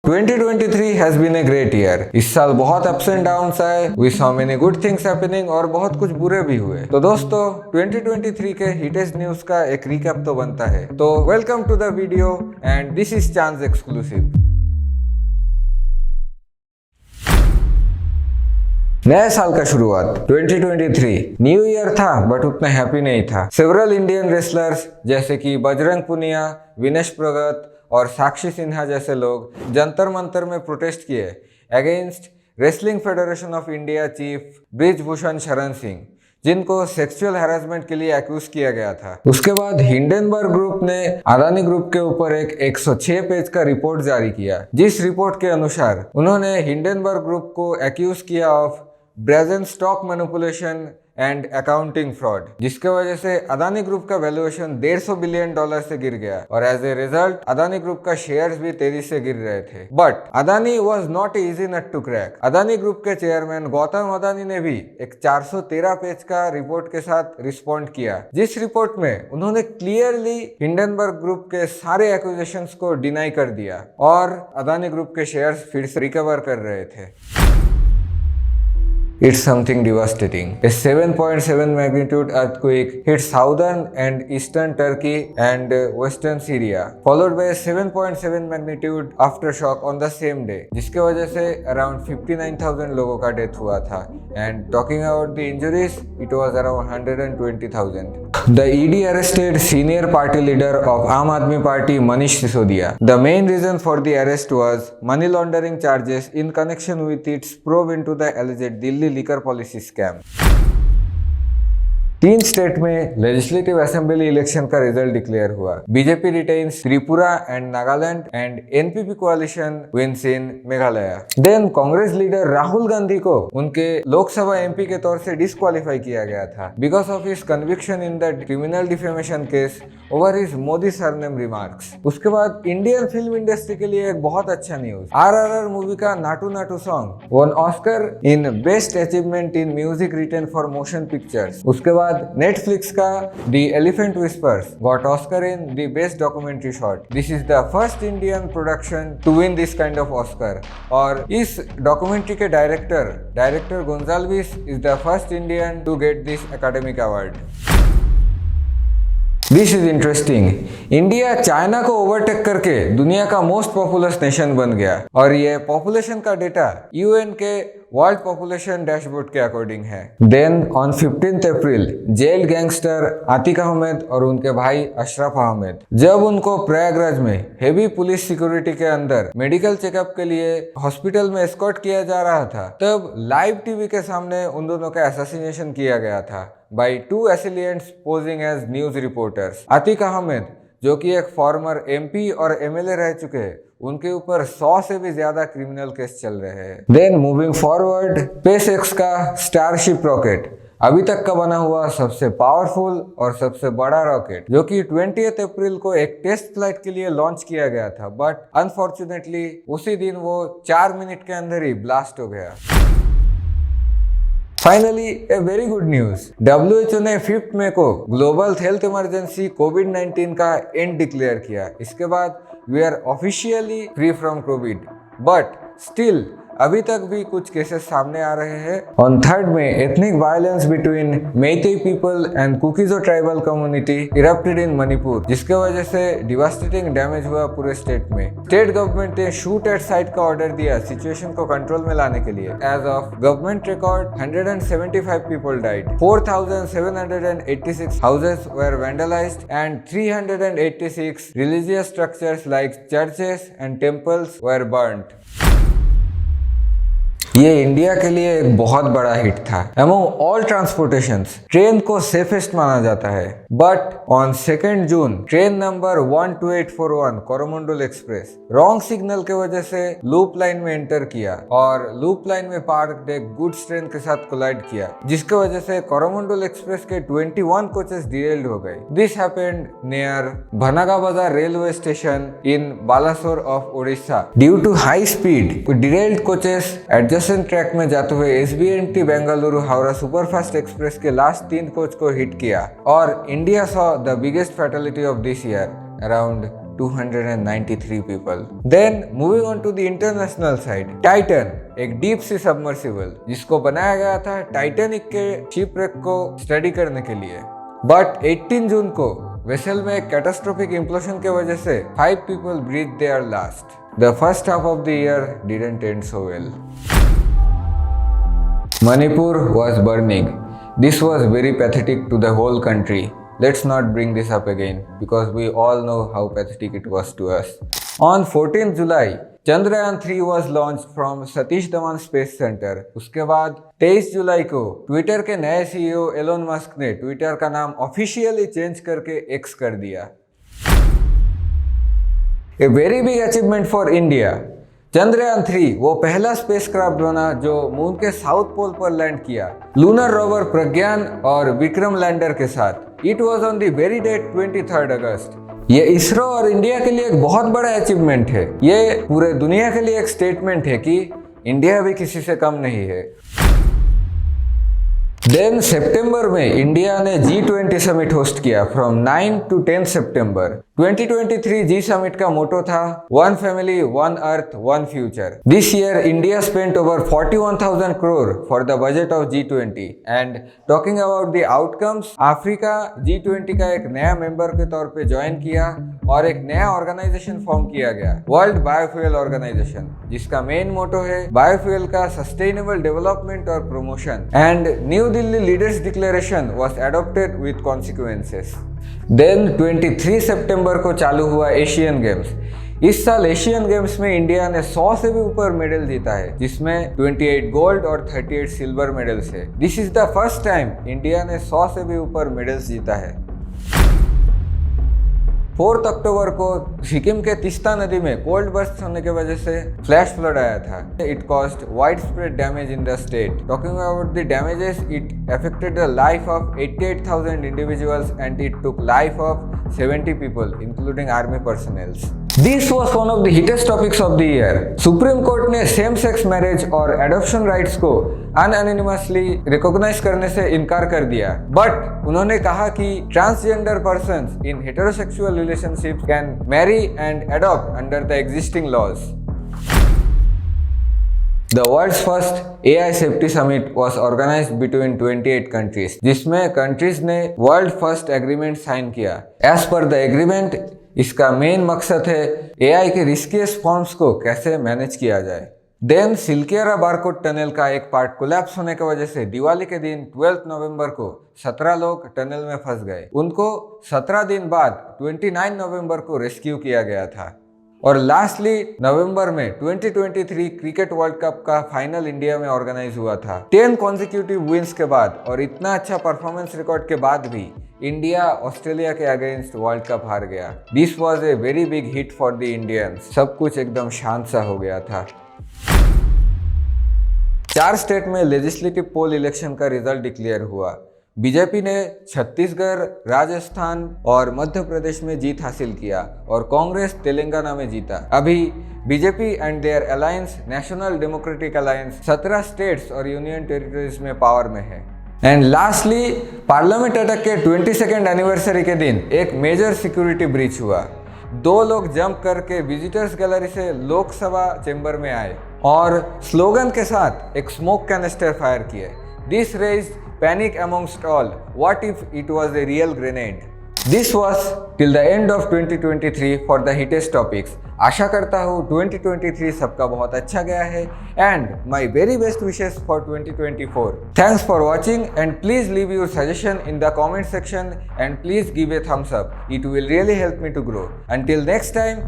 2023 has been a great year. इस साल बहुत अप्स एंड डाउन्स आए, we saw many good things happening और बहुत कुछ बुरे भी हुए। तो दोस्तों 2023 के हिटेस्ट न्यूज का एक रिकैप तो बनता है। तो welcome to the video and this is chance exclusive. नए साल का शुरुआत 2023 न्यू ईयर था बट उतना हैप्पी नहीं था। सेवरल इंडियन रेसलर्स जैसे कि बजरंग पुनिया, विनेश फोगाट और साक्षी सिन्हा जैसे लोग जंतर मंतर में प्रोटेस्ट किए against wrestling federation of India chief Brijbhushan Sharan Singh, जिनको सेक्सुअल हैरेसमेंट के लिए अक्यूज किया गया था। उसके बाद हिंडनबर्ग ग्रुप ने अदानी ग्रुप के ऊपर एक 106 पेज का रिपोर्ट जारी किया, जिस रिपोर्ट के अनुसार उन्होंने हिंडनबर्ग ग्रुप को अक्यूज किया of brazen stock manipulation and accounting fraud, जिसके वजह से अदानी ग्रुप का वैल्यूएशन $150 बिलियन से गिर गया और as a result Adani group का शेयर्स भी तेजी से गिर रहे थे। But Adani was not easy nut to crack. Adani group के चेयरमैन गौतम अदानी ने भी एक 413 पेज का रिपोर्ट के साथ रिस्पॉन्ड किया, जिस रिपोर्ट में उन्होंने क्लियरली हिंडनबर्ग ग्रुप के सारे एक्विजिशंस को डिनाई कर दिया और अदानी ग्रुप के शेयर्स फिर से रिकवर कर रहे थे। It's something devastating. A 7.7 magnitude earthquake hit southern and eastern Turkey and western Syria, followed by a 7.7 magnitude aftershock on the same day, जिसके वजह से around 59,000 लोगों का डेथ हुआ था। And talking about the injuries, it was around 120,000. The ED arrested senior party leader of Aam Aadmi Party, Manish Sisodia. The main reason for the arrest was money laundering charges in connection with its probe into the alleged Delhi liquor policy scam. 3 state में legislative assembly election का result declare हुआ। BJP retains Tripura and Nagaland and NPP coalition wins in Meghalaya. Then Congress leader Rahul Gandhi को उनके Lok Sabha MP के तौर से disqualify किया गया था because of his conviction in the criminal defamation case over his Modi surname remarks. उसके बाद इंडियन फिल्म इंडस्ट्री के लिए एक बहुत अच्छा न्यूज, RRR मूवी का Naatu Naatu song won Oscar in best achievement in music written for motion pictures. उसके बाद नेटफ्लिक्स का the elephant whispers got Oscar in the best documentary short. This is the first Indian production to win this kind of Oscar और इस documentary के director Gonsalves is the first Indian to get this academic award. This is interesting. India China को overtake करके दुनिया का most populous nation बन गया और ये पॉपुलेशन का डेटा यूएन के वर्ल्ड पॉपुलेशन डैशबोर्ड के अकॉर्डिंग है। Then on 15 April jail gangster Atiq Ahmed और उनके भाई अशरफ अहमद, जब उनको प्रयागराज में हेवी पुलिस सिक्योरिटी के अंदर मेडिकल चेकअप के लिए हॉस्पिटल में एस्कॉर्ट किया जा रहा था, तब लाइव टीवी के सामने उन दोनों का असैसिनेशन किया गया था by 2 assailants posing as news reporters. Atiq Ahmad जो कि एक फॉर्मर एमपी और एमएलए रह चुके हैं, उनके ऊपर 100 से भी ज्यादा क्रिमिनल केस चल रहे हैं। देन मूविंग फॉरवर्ड, स्पेसएक्स का स्टारशिप रॉकेट अभी तक का बना हुआ सबसे पावरफुल और सबसे बड़ा रॉकेट, जो कि 20 अप्रैल को एक टेस्ट फ्लाइट के लिए लॉन्च किया गया था, बट अनफॉर्चुनेटली उसी दिन वो 4 मिनट के अंदर ही ब्लास्ट हो गया। Finally a very good news, WHO ने 5 मई को ग्लोबल हेल्थ इमरजेंसी कोविड-19 का एंड डिक्लेयर किया। इसके बाद we are officially free from Covid, but still अभी तक भी कुछ केसेस सामने आ रहे हैं। On 3 May ethnic violence between Meitei people and Kuki Zo tribal community erupted in Manipur, जिसके वजह से डिवास्टेटिंग डैमेज हुआ पूरे स्टेट में। स्टेट गवर्नमेंट ने शूट एट साइट का ऑर्डर दिया सिचुएशन को कंट्रोल में लाने के लिए। As of government record 175 people died, 4,786 houses were vandalised and 386 religious structures like churches and temples were burned. ये इंडिया के लिए एक बहुत बड़ा हिट था। अमंग ऑल ट्रांसपोर्टेशंस ट्रेन को सेफेस्ट माना जाता है, but on 2 June train number 12841 Coromandel express wrong signal के वजह से लूप लाइन में एंटर किया और लूप लाइन में पार्क्ड एक गुड्स ट्रेन के साथ कोलाइड किया, जिसके वजह से कोरोमंडल एक्सप्रेस के 21 कोचेस डिरेल्ड हो गए। This happened near Bahanaga Bazar railway station in Balasore of Odisha. Due to high speed derailed coaches adjacent track में जाते हुए SBNT Bengaluru Howrah superfast express के लास्ट 3 कोच को हिट किया और India saw the biggest fatality of this year, around 293 people. Then moving on to the international side, Titan, एक deep C submersible जिसको बनाया गया था टाइटैनिक के शिपरेक को स्टडी करने के लिए, बट 18 जून को वेसल में एक कैटास्ट्रोफिक इम्प्लोशन के वजह से 5 people breathed their last. The first half of the year didn't end so well. Manipur was burning. This was very pathetic to the whole country. Let's not bring this up again because we all know how pathetic it was to us. On 14th July, Chandrayaan 3 was launched from Satish Dhawan Space Center. उसके बाद 23 जुलाई को Twitter के नए CEO Elon Musk ने Twitter का नाम officially change करके X कर दिया. A very big achievement for India. Chandrayaan 3 वो पहला स्पेसक्राफ्ट बना जो मून के साउथ पोल पर लैंड किया, लूनर रोवर प्रज्ञान और विक्रम लैंडर के साथ. It was on the very date 23 August. ये इसरो और इंडिया के लिए एक बहुत बड़ा अचीवमेंट है. ये पूरे दुनिया के लिए एक स्टेटमेंट है कि इंडिया भी किसी से कम नहीं है. देन सितंबर में इंडिया ने G20 समिट होस्ट किया फ्रॉम 9 to 10 सितंबर. 2023 जी समिट का मोटो था one family one earth one future. This year India spent over 41,000 crore for the budget of G20. And talking about the outcomes, Africa G20 का एक नया member के तौर पे ज्वाइन किया और एक नया ऑर्गेनाइजेशन फॉर्म किया गया, वर्ल्ड बायोफ्यूल ऑर्गेनाइजेशन, जिसका मेन मोटो है बायोफ्यूल का सस्टेनेबल डेवलपमेंट और promotion. And new Delhi leaders declaration was adopted with consequences. Then 23 सितंबर को चालू हुआ एशियन गेम्स. इस साल एशियन गेम्स में इंडिया ने 100 से भी ऊपर मेडल जीता है, जिसमें 28 गोल्ड और 38 सिल्वर मेडल्स है. This is the first time India ने 100 से भी ऊपर मेडल्स जीता है. 4 अक्टूबर को सिक्किम के तिस्ता नदी में कोल्ड बर्स्ट होने की वजह से फ्लैश फ्लड आया था. It caused wide spread damage in the state. Talking about the damages, it affected the life of 88,000 individuals and it took life of 70 people, including army personnel. This was one of the hottest topics of the year. Supreme court ने same sex marriage और adoption rights को unanimously recognise करने से इनकार कर दिया, but उन्होंने कहा कि transgender persons in heterosexual relationships can marry and adopt under the existing laws. The world's first AI Safety Summit was organized between 28 countries, जिसमें countries ने वर्ल्ड फर्स्ट एग्रीमेंट साइन किया. As per the agreement, इसका main मकसद है AI के रिस्कियस forms को कैसे manage किया जाए. देन सिल्कियारा बारकोड टनल का एक पार्ट कोलैप्स होने की वजह से दिवाली के दिन 12 नवंबर को 17 लोग टनल में फंस गए. उनको 17 दिन बाद 29 नवंबर को रेस्क्यू किया गया था. और लास्टली नवंबर में 2023 क्रिकेट वर्ल्ड कप का फाइनल इंडिया में ऑर्गेनाइज हुआ था. 10 कॉन्जिक्यूटिव विंस के बाद और इतना अच्छा परफॉर्मेंस रिकॉर्ड के बाद भी इंडिया ऑस्ट्रेलिया के अगेंस्ट वर्ल्ड कप हार गया. This was a very big hit for the Indians. सब कुछ एकदम शांत सा हो गया था. 4 स्टेट में लेजिस्लेटिव पोल इलेक्शन का रिजल्ट डिक्लेयर हुआ. बीजेपी ने छत्तीसगढ़, राजस्थान और मध्य प्रदेश में जीत हासिल किया और कांग्रेस तेलंगाना में जीता. अभी BJP and their alliance national democratic alliance 17 states और यूनियन टेरिटरीज में पावर में है. एंड लास्टली पार्लियामेंट अटैक के 22nd एनिवर्सरी के दिन एक मेजर सिक्योरिटी ब्रीच हुआ. 2 लोग जंप करके विजिटर्स गैलरी से लोकसभा चेंबर में आए और स्लोगन के साथ एक स्मोक कैनिस्टर फायर किए. This raised panic amongst all. What if it was a real grenade? This was till the end of 2023 for the hottest topics. आशा करता हूँ 2023 सबका बहुत अच्छा गया है and my very best wishes for 2024. Thanks for watching and please leave your suggestion in the comment section and please give a thumbs up. It will really help me to grow. Until next time.